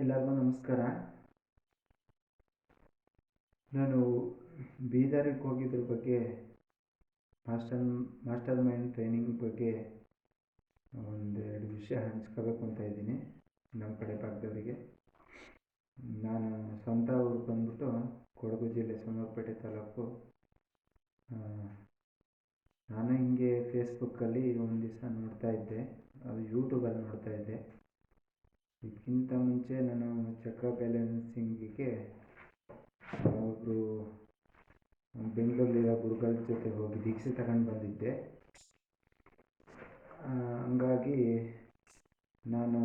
ಎಲ್ಲರಿಗೂ ನಮಸ್ಕಾರ. ನಾನು ಬೀದರಿಗೆ ಹೋಗಿದ್ರ ಬಗ್ಗೆ ಮಾಸ್ಟರ್ ಮಾಸ್ಟರ್ ಮೈಂಡ್ ಟ್ರೈನಿಂಗ್ ಬಗ್ಗೆ ಒಂದೆರಡು ವಿಷಯ ಹಂಚ್ಕೋಬೇಕು ಅಂತ ಇದ್ದೀನಿ ನಮ್ಮ ಕಡೆ ಭಾಗದವರಿಗೆ. ನಾನು ಸ್ವಂತ ಊರು ಬಂದ್ಬಿಟ್ಟು ಕೊಡಗು ಜಿಲ್ಲೆ ಸೋಮವಾರಪೇಟೆ ತಾಲೂಕು. ನಾನು ಹಿಂಗೆ ಫೇಸ್ಬುಕ್ಕಲ್ಲಿ ಒಂದು ದಿವಸ ನೋಡ್ತಾ ಇದ್ದೆ, ಅದು ಯೂಟ್ಯೂಬಲ್ಲಿ ನೋಡ್ತಾ ಇದ್ದೆ. ಇದಕ್ಕಿಂತ ಮುಂಚೆ ನಾನು ಚಕ್ರ ಬ್ಯಾಲೆನ್ಸಿಂಗಿಗೆ ಒಬ್ಬರು ಬೆಂಗಳೂರಲ್ಲಿರೋ ಗುರುಗಳ ಜೊತೆ ಹೋಗಿ ದೀಕ್ಷೆ ತಗೊಂಡು ಬಂದಿದ್ದೆ. ಹಂಗಾಗಿ ನಾನು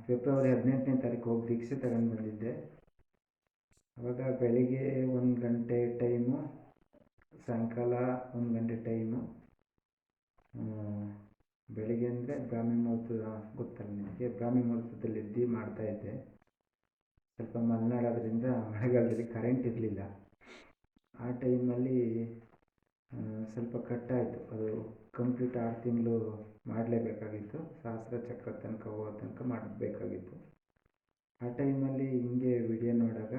ಫೆಬ್ರವರಿ 18ನೇ ತಾರೀಕು ಹೋಗಿ ದೀಕ್ಷೆ ತಗೊಂಡು ಬಂದಿದ್ದೆ. ಆವಾಗ ಬೆಳಿಗ್ಗೆ 1 ಗಂಟೆ ಟೈಮು, ಸಾಯಂಕಾಲ 1 ಗಂಟೆ ಟೈಮು. ಬೆಳಿಗ್ಗೆ ಅಂದರೆ ಬ್ರಾಹ್ಮಿ ಮುಹೂರ್ತ ಗೊತ್ತಲ್ಲ ನಿಮಗೆ, ಬ್ರಾಹ್ಮಿ ಮುಹೂರ್ತದಲ್ಲಿ ಎದ್ದು ಮಾಡ್ತಾಯಿದ್ದೆ. ಸ್ವಲ್ಪ ಮಲೆನಾಡೋದ್ರಿಂದ ಮಳೆಗಾಲದಲ್ಲಿ ಕರೆಂಟ್ ಇರಲಿಲ್ಲ. ಆ ಟೈಮಲ್ಲಿ ಸ್ವಲ್ಪ ಕಟ್ಟಾಯಿತು. ಅದು ಕಂಪ್ಲೀಟ್ 6 ತಿಂಗಳು ಮಾಡಲೇಬೇಕಾಗಿತ್ತು. ಸಹಸ್ರ ಚಕ್ರ ತನಕ ಹೋಗೋ ತನಕ ಮಾಡಬೇಕಾಗಿತ್ತು. ಆ ಟೈಮಲ್ಲಿ ಹಿಂಗೆ ವಿಡಿಯೋ ನೋಡಾಗ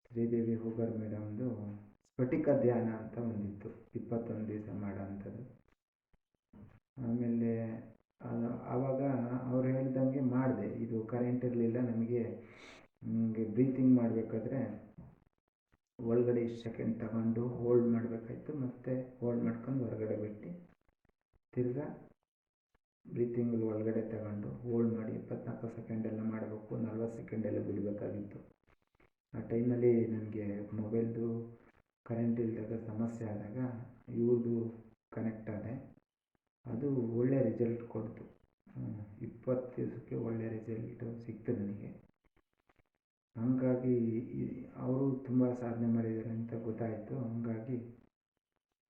ಶ್ರೀದೇವಿ ಹೂಗಾರ್ ಮೇಡಮ್ದು ಸ್ಫಟಿಕ ಧ್ಯಾನ ಅಂತ ಒಂದಿತ್ತು, 21 ದಿವಸ ಮಾಡೋ ಅಂಥದ್ದು. ಆಮೇಲೆ ಆವಾಗ ಅವ್ರು ಹೇಳ್ದಂಗೆ ಮಾಡಿದೆ. ಇದು ಕರೆಂಟ್ ಇರಲಿಲ್ಲ ನಮಗೆ. ಹಿಂಗೆ ಬ್ರೀತಿಂಗ್ ಮಾಡಬೇಕಾದ್ರೆ ಒಳಗಡೆ ಇಷ್ಟು ಸೆಕೆಂಡ್ ತಗೊಂಡು ಹೋಲ್ಡ್ ಮಾಡಬೇಕಾಯ್ತು, ಮತ್ತು ಹೋಲ್ಡ್ ಮಾಡ್ಕೊಂಡು ಹೊರಗಡೆ ಬಿಟ್ಟು ತಿರ್ಗಾ ಬ್ರೀತಿಂಗಲ್ಲಿ ಒಳಗಡೆ ತಗೊಂಡು ಹೋಲ್ಡ್ ಮಾಡಿ 24 ಸೆಕೆಂಡೆಲ್ಲ ಮಾಡಬೇಕು, 40 ಸೆಕೆಂಡೆಲ್ಲ ಬಿಡಬೇಕಾಗಿತ್ತು. ಆ ಟೈಮಲ್ಲಿ ನನಗೆ ಮೊಬೈಲ್ದು ಕರೆಂಟ್ ಇಲ್ಲದಾಗ ಸಮಸ್ಯೆ ಆದಾಗ ಇವ್ರದ್ದು ಕನೆಕ್ಟ್ ಆದೆ. ಅದು ಒಳ್ಳೆ ರಿಸಲ್ಟ್ ಕೊಡ್ತು. 20 ದಿವಸಕ್ಕೆ ಒಳ್ಳೆ ರಿಸಲ್ಟು ಸಿಕ್ತು ನನಗೆ. ಹಂಗಾಗಿ ಅವರು ತುಂಬ ಸಾಧನೆ ಮಾಡಿದ್ದಾರೆ ಅಂತ ಗೊತ್ತಾಯಿತು. ಹಂಗಾಗಿ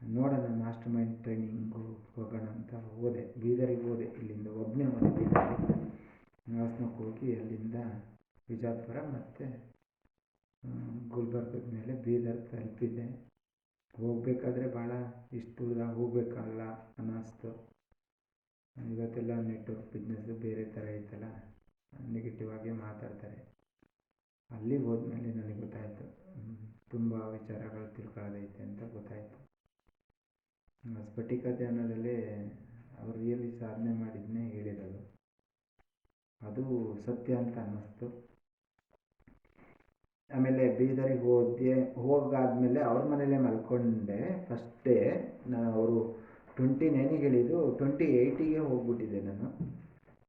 ನೋಡೋಣ ಮಾಸ್ಟರ್ ಮೈಂಡ್ ಟ್ರೈನಿಂಗು ಹೋಗೋಣ ಅಂತ ಹೋದೆ. ಬೀದರಿಗೆ ಹೋದೆ, ಇಲ್ಲಿಂದ ಒಬ್ಬನೇ ಹೋದೆ. ಬೀದರಿಗೆ ಹಾಸನಕ್ಕೆ ಹೋಗಿ ಅಲ್ಲಿಂದ ವಿಜಾಪುರ ಮತ್ತು ಗುಲ್ಬರ್ಗದ ಮೇಲೆ ಬೀದರ್ ತಲುಪಿದ್ದೆ. ಹೋಗಬೇಕಾದ್ರೆ ಭಾಳ ಇಷ್ಟು ದೂರ ಹೋಗ್ಬೇಕಲ್ಲ ಅನ್ನಿಸ್ತು. ಇವತ್ತೆಲ್ಲ ನೆಟ್ವರ್ಕ್ ಬಿಸ್ನೆಸ್ಸು ಬೇರೆ ಥರ ಐತಲ್ಲ, ನೆಗೆಟಿವ್ ಆಗಿ ಮಾತಾಡ್ತಾರೆ. ಅಲ್ಲಿಗೆ ಹೋದ್ಮೇಲೆ ನನಗೆ ಗೊತ್ತಾಯಿತು, ತುಂಬ ವಿಚಾರಗಳು ತಿಳ್ಕೊಳ್ಳೋದೈತೆ ಅಂತ ಗೊತ್ತಾಯಿತು. ಸ್ಫಟಿಕ ಧ್ಯಾನದಲ್ಲೇ ಅವರು ರಿಯಲಿ ಸಾಧನೆ ಮಾಡಿದ್ದನ್ನೇ ಹೇಳಿರೋದು, ಅದು ಸತ್ಯ ಅಂತ ಅನ್ನಿಸ್ತು. ಆಮೇಲೆ ಬೀದರಿಗೆ ಹೋಗಾದ್ಮೇಲೆ ಅವ್ರ ಮನೇಲೇ ಮಲ್ಕೊಂಡೆ. ಫಸ್ಟ್ ಡೇ ಅವರು 29ಗೆ ಹೇಳಿದ್ದು, 28ಗೆ ಹೋಗ್ಬಿಟ್ಟಿದ್ದೆ ನಾನು.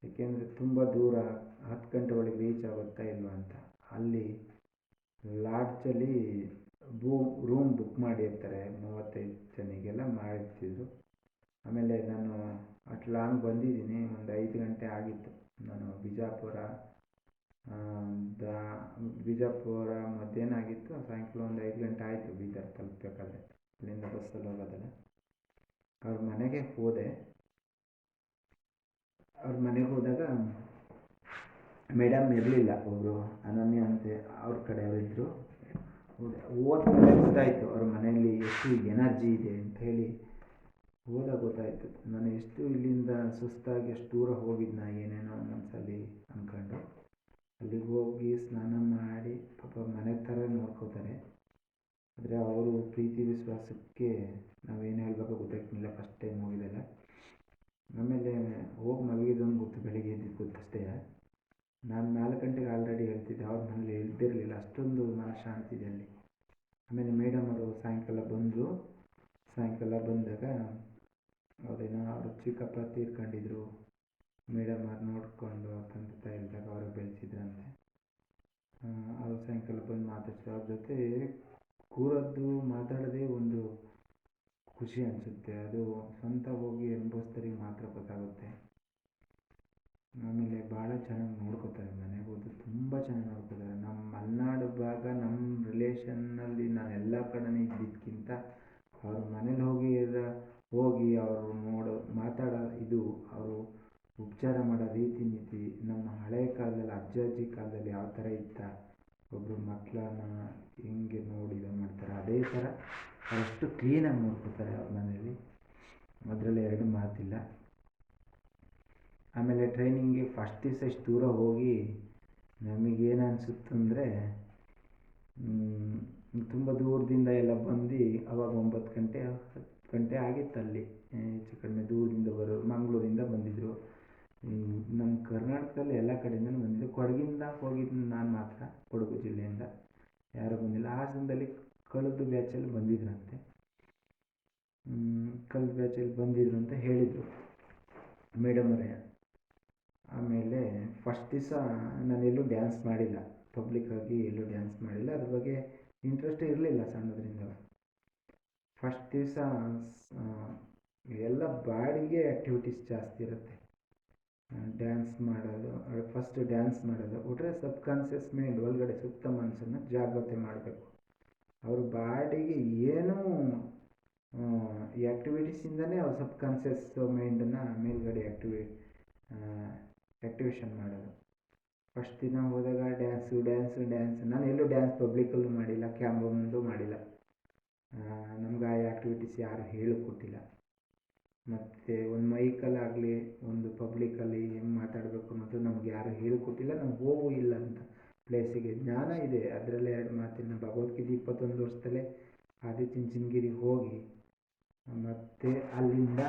ಏಕೆಂದರೆ ತುಂಬ ದೂರ, 10 ಗಂಟೆ ಒಳಗೆ ರೀಚ್ ಆಗುತ್ತಾ ಇಲ್ವಾ ಅಂತ. ಅಲ್ಲಿ ಲಾಡ್ಜಲ್ಲಿ ರೂಮ್ ಬುಕ್ ಮಾಡಿರ್ತಾರೆ, 35 ಜನಿಗೆಲ್ಲ ಮಾಡಿರ್ತಿದ್ರು. ಆಮೇಲೆ ನಾನು ಅಟ್ ಲಾಂಗ್ ಬಂದಿದ್ದೀನಿ, ಒಂದು 5 ಗಂಟೆ ಆಗಿತ್ತು. ನಾನು ಬಿಜಾಪುರ ಮಧ್ಯಾಹ್ನ ಆಗಿತ್ತು, ಸಾಯಂಕಾಲ ಒಂದು 5 ಗಂಟೆ ಆಯಿತು ಬೀದರ್ ತಲುಪಬೇಕಾದ್ರೆ, ಅಲ್ಲಿಂದ ಬಸ್ಸಲ್ಲಿ ಹೋಗೋದಲ್ಲ. ಅವ್ರ ಮನೆಗೆ ಹೋದೆ. ಅವ್ರ ಮನೆಗೆ ಹೋದಾಗ ಮೇಡಮ್ ಇರಲಿಲ್ಲ, ಒಬ್ಬರು ಅನನ್ಯ ಅಂತ ಅವ್ರ ಕಡೆಯವರಿದ್ದರು. ಹೋದ್ಮೇಲೆ ಗೊತ್ತಾಯಿತು ಅವ್ರ ಮನೆಯಲ್ಲಿ ಎಷ್ಟು ಎನರ್ಜಿ ಇದೆ ಅಂತ ಹೇಳಿ. ಹೋದಾಗ ಗೊತ್ತಾಯಿತು ನಾನು ಎಷ್ಟು ಇಲ್ಲಿಂದ ಸುಸ್ತಾಗಿ ಎಷ್ಟು ದೂರ ಹೋಗಿದ್ನ ಏನೇನೋ ಮನಸ್ಸಲ್ಲಿ ಅಂದ್ಕೊಂಡು. ಅಲ್ಲಿಗೆ ಹೋಗಿ ಸ್ನಾನ ಮಾಡಿ ಪಾಪ ಮನೆ ಥರ ನೋಡ್ಕೋತಾರೆ. ಆದರೆ ಅವರು ಪ್ರೀತಿ ವಿಶ್ವಾಸಕ್ಕೆ ನಾವೇನು ಹೇಳಬೇಕು ಗೊತ್ತಾಗ್ತಿಲ್ಲ ಫಸ್ಟ್ ಟೈಮ್ ಹೋಗಿದ್ದೆಲ್ಲ. ಆಮೇಲೆ ಹೋಗಿ ಮಲಗಿದ್ದೊಂದು ಗೊತ್ತು, ಬೆಳಿಗ್ಗೆ ಎದ್ದಿದ್ದು ಗೊತ್ತಷ್ಟೇ. ನಾನು 4 ಗಂಟೆಗೆ ಆಲ್ರೆಡಿ ಹೇಳ್ತಿದ್ದೆ, ಅವ್ರ ಮನೇಲಿ ಎದ್ದಿರಲಿಲ್ಲ, ಅಷ್ಟೊಂದು ಮನಃಶಾಂತಿ ಇದೆ ಅಲ್ಲಿ. ಆಮೇಲೆ ಮೇಡಮ್ ಅವರು ಸಾಯಂಕಾಲ ಬಂದರು. ಸಾಯಂಕಾಲ ಬಂದಾಗ ಅವ್ರ ಚಿಕ್ಕಪ್ಪ ತೀರ್ಕೊಂಡಿದ್ರು. ಮೇಡಮ್ ಅವ್ರು ನೋಡಿಕೊಂಡು ಅವ್ರ ತಂದೆ ತಾಯಿ ಇದ್ದಾಗ ಅವ್ರಿಗೆ ಬೆಳೆಸಿದ್ರಂತೆ. ಅವ್ರು ಸಾಯಂಕಾಲ ಬಂದು ಮಾತಾಡ್ಸಿದ್ರು. ಅವ್ರ ಜೊತೆ ಕೂರದ್ದು ಮಾತಾಡೋದೇ ಒಂದು ಖುಷಿ ಅನಿಸುತ್ತೆ. ಅದು ಸ್ವಂತ ಹೋಗಿ ಅನುಭವಿಸಿದವ್ರಿಗೆ ಮಾತ್ರ ಗೊತ್ತಾಗುತ್ತೆ. ಆಮೇಲೆ ಭಾಳ ಚೆನ್ನಾಗಿ ನೋಡ್ಕೋತಾರೆ, ಮನೆಗೆ ಹೋದ್ರೆ ತುಂಬ ಚೆನ್ನಾಗಿ ನೋಡ್ಕೋತಾರೆ. ನಮ್ಮ ಮಲೆನಾಡು ಭಾಗ, ನಮ್ಮ ರಿಲೇಷನ್ನಲ್ಲಿ ನಾನು ಎಲ್ಲ ಕಡೆನೇ ಇದ್ದಿದ್ದಕ್ಕಿಂತ ಅವ್ರ ಮನೇಲಿ ಹೋಗಿ ಅವರು ಮಾತಾಡೋ ಇದು, ಅವರು ಉಪಚಾರ ಮಾಡೋ ರೀತಿ ನೀತಿ, ನಮ್ಮ ಹಳೆಯ ಕಾಲದಲ್ಲಿ ಅಜ್ಜಿ ಕಾಲದಲ್ಲಿ ಯಾವ ಥರ ಇತ್ತ, ಒಬ್ಬರು ಮಕ್ಕಳನ್ನ ಹೆಂಗೆ ನೋಡಿ ಇದು ಮಾಡ್ತಾರೆ, ಅದೇ ಥರ ಅಷ್ಟು ಕ್ಲೀನಾಗಿ ನೋಡ್ಕೋತಾರೆ ಅವ್ರ ಮನೇಲಿ. ಅದರಲ್ಲಿ 2 ಮಾತಿಲ್ಲ. ಆಮೇಲೆ ಟ್ರೈನಿಂಗ್ಗೆ ಫಸ್ಟ್ ದಿವಸ ಇಷ್ಟು ದೂರ ಹೋಗಿ ನಮಗೇನು ಅನಿಸುತ್ತಂದರೆ ತುಂಬ ದೂರದಿಂದ ಎಲ್ಲ ಬಂದು ಅವಾಗ 9 ಗಂಟೆ ಆಗಿತ್ತು ಅಲ್ಲಿ. ಹೆಚ್ಚು ಕಡಿಮೆ ದೂರದಿಂದ ಮಂಗಳೂರಿಂದ ಬಂದಿದ್ದರು. ನಮ್ಮ ಕರ್ನಾಟಕದಲ್ಲಿ ಎಲ್ಲ ಕಡೆಯಿಂದಲೂ ಬಂದಿದ್ದರು. ಕೊಡಗಿಂದ ಹೋಗಿದ್ದು ನಾನು ಮಾತ್ರ, ಕೊಡಗು ಜಿಲ್ಲೆಯಿಂದ ಯಾರೂ ಬಂದಿಲ್ಲ. ಹಾಸನದಲ್ಲಿ ಕಳೆದ ಬ್ಯಾಚಲ್ಲಿ ಬಂದಿದ್ರಂತೆ. ಕಳೆದ ಬ್ಯಾಚಲ್ಲಿ ಬಂದಿದ್ರು ಅಂತ ಹೇಳಿದರು ಮೇಡಮರೇ. ಆಮೇಲೆ ಫಸ್ಟ್ ದಿವಸ ನಾನೆಲ್ಲೂ ಡ್ಯಾನ್ಸ್ ಮಾಡಿಲ್ಲ, ಪಬ್ಲಿಕ್ಕಾಗಿ ಎಲ್ಲೂ ಡ್ಯಾನ್ಸ್ ಮಾಡಿಲ್ಲ. ಅದ್ರ ಬಗ್ಗೆ ಇಂಟ್ರೆಸ್ಟೇ ಇರಲಿಲ್ಲ ಸಣ್ಣದ್ರಿಂದ. ಫಸ್ಟ್ ದಿವಸ ಎಲ್ಲ ಬಾಡಿಗೆ ಆ್ಯಕ್ಟಿವಿಟೀಸ್ ಜಾಸ್ತಿ ಇರುತ್ತೆ. ಡ್ಯಾನ್ಸ್ ಮಾಡೋದು, ಫಸ್ಟ್ ಡ್ಯಾನ್ಸ್ ಮಾಡೋದು ಬಿಟ್ರೆ ಸಬ್ಕಾನ್ಷಿಯಸ್ ಮೈಂಡ್ ಒಳಗಡೆ ಸುಪ್ತ ಮನಸ್ಸನ್ನು ಜಾಗ್ರತೆ ಮಾಡಬೇಕು. ಅವ್ರ ಬಾಡಿಗೆ ಏನೂ ಈ ಆ್ಯಕ್ಟಿವಿಟೀಸಿಂದನೇ ಅವ್ರ ಸಬ್ಕಾನ್ಷಿಯಸ್ ಮೈಂಡನ್ನು ಮೇಲ್ಗಡೆ ಆ್ಯಕ್ಟಿವೇಶನ್ ಮಾಡೋದು. ಫಸ್ಟ್ ದಿನ ಹೋದಾಗ ಡ್ಯಾನ್ಸು. ನಾನು ಎಲ್ಲೂ ಡ್ಯಾನ್ಸ್ ಪಬ್ಲಿಕಲ್ಲೂ ಮಾಡಿಲ್ಲ, ಕ್ಯಾಮ್ರಾ ಮುಂದೂ ಮಾಡಿಲ್ಲ. ನಮ್ಗೆ ಆ ಆ್ಯಕ್ಟಿವಿಟೀಸ್ ಯಾರೂ ಹೇಳಿಕೊಟ್ಟಿಲ್ಲ. ಮತ್ತು ಒಂದು ಮೈಕಲ್ಲಾಗಲಿ ಒಂದು ಪಬ್ಲಿಕಲ್ಲಿ ಹೆಂಗೆ ಮಾತಾಡಬೇಕು ಅನ್ನೋದು ನಮ್ಗೆ ಯಾರೂ ಹೇಳಿಕೊಟ್ಟಿಲ್ಲ. ನಮ್ಗೆ ಹೋಗೂ ಇಲ್ಲ ಅಂತ ಪ್ಲೇಸಿಗೆ. ಜ್ಞಾನ ಇದೆ, ಅದರಲ್ಲೇ 2 ಮಾತಿನ ಭಗವದ್ಗೀತೆ 21 ವರ್ಷದಲ್ಲೇ ಆದಿಚುಂಚನಗಿರಿಗೆ ಹೋಗಿ ಮತ್ತು ಅಲ್ಲಿಂದ